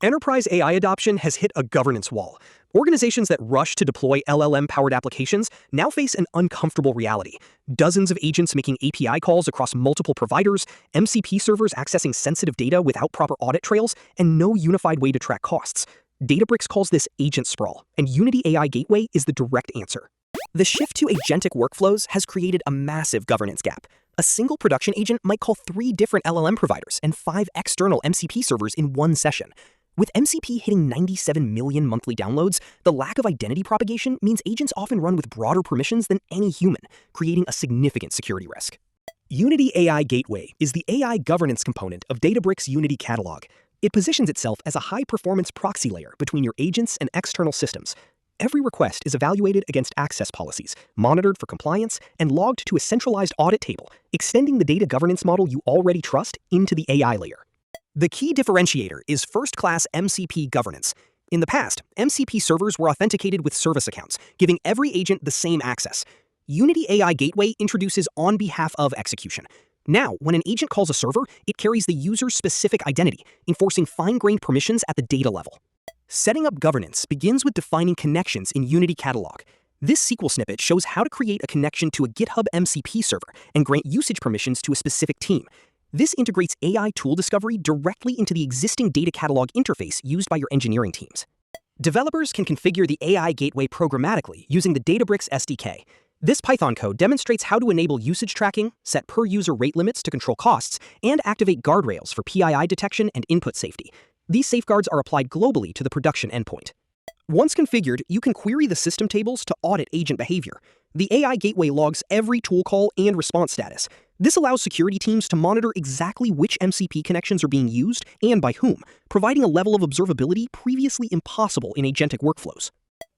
Enterprise AI adoption has hit a governance wall. Organizations that rush to deploy LLM-powered applications now face an uncomfortable reality. Dozens of agents making API calls across multiple providers, MCP servers accessing sensitive data without proper audit trails, and no unified way to track costs. Databricks calls this agent sprawl, and Unity AI Gateway is the direct answer. The shift to agentic workflows has created a massive governance gap. A single production agent might call 3 different LLM providers and 5 external MCP servers in one session. With MCP hitting 97 million monthly downloads, the lack of identity propagation means agents often run with broader permissions than any human, creating a significant security risk. Unity AI Gateway is the AI governance component of Databricks' Unity Catalog. It positions itself as a high-performance proxy layer between your agents and external systems. Every request is evaluated against access policies, monitored for compliance, and logged to a centralized audit table, extending the data governance model you already trust into the AI layer. The key differentiator is first-class MCP governance. In the past, MCP servers were authenticated with service accounts, giving every agent the same access. Unity AI Gateway introduces on behalf of execution. Now, when an agent calls a server, it carries the user's specific identity, enforcing fine-grained permissions at the data level. Setting up governance begins with defining connections in Unity Catalog. This SQL snippet shows how to create a connection to a GitHub MCP server and grant usage permissions to a specific team. This integrates AI tool discovery directly into the existing data catalog interface used by your engineering teams. Developers can configure the AI Gateway programmatically using the Databricks SDK. This Python code demonstrates how to enable usage tracking, set per-user rate limits to control costs, and activate guardrails for PII detection and input safety. These safeguards are applied globally to the production endpoint. Once configured, you can query the system tables to audit agent behavior. The AI Gateway logs every tool call and response status. This allows security teams to monitor exactly which MCP connections are being used and by whom, providing a level of observability previously impossible in agentic workflows.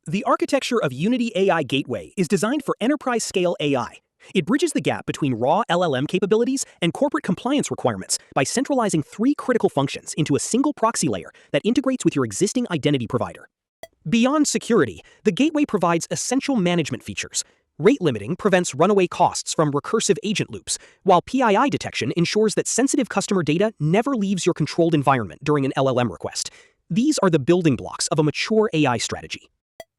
The architecture of Unity AI Gateway is designed for enterprise-scale AI. It bridges the gap between raw LLM capabilities and corporate compliance requirements by centralizing 3 critical functions into a single proxy layer that integrates with your existing identity provider. Beyond security, the gateway provides essential management features. Rate limiting prevents runaway costs from recursive agent loops, while PII detection ensures that sensitive customer data never leaves your controlled environment during an LLM request. These are the building blocks of a mature AI strategy.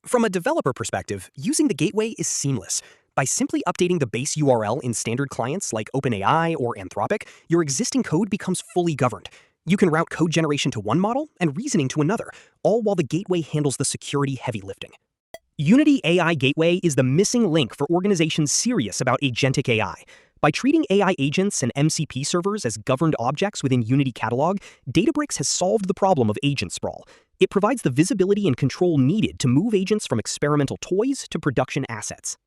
From a developer perspective, using the gateway is seamless. By simply updating the base URL in standard clients like OpenAI or Anthropic, your existing code becomes fully governed. You can route code generation to one model and reasoning to another, all while the gateway handles the security heavy lifting. Unity AI Gateway is the missing link for organizations serious about agentic AI. By treating AI agents and MCP servers as governed objects within Unity Catalog, Databricks has solved the problem of agent sprawl. It provides the visibility and control needed to move agents from experimental toys to production assets.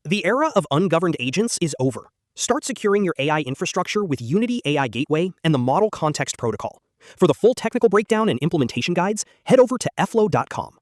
The era of ungoverned agents is over. Start securing your AI infrastructure with Unity AI Gateway and the Model Context Protocol. For the full technical breakdown and implementation guides, head over to effloow.com.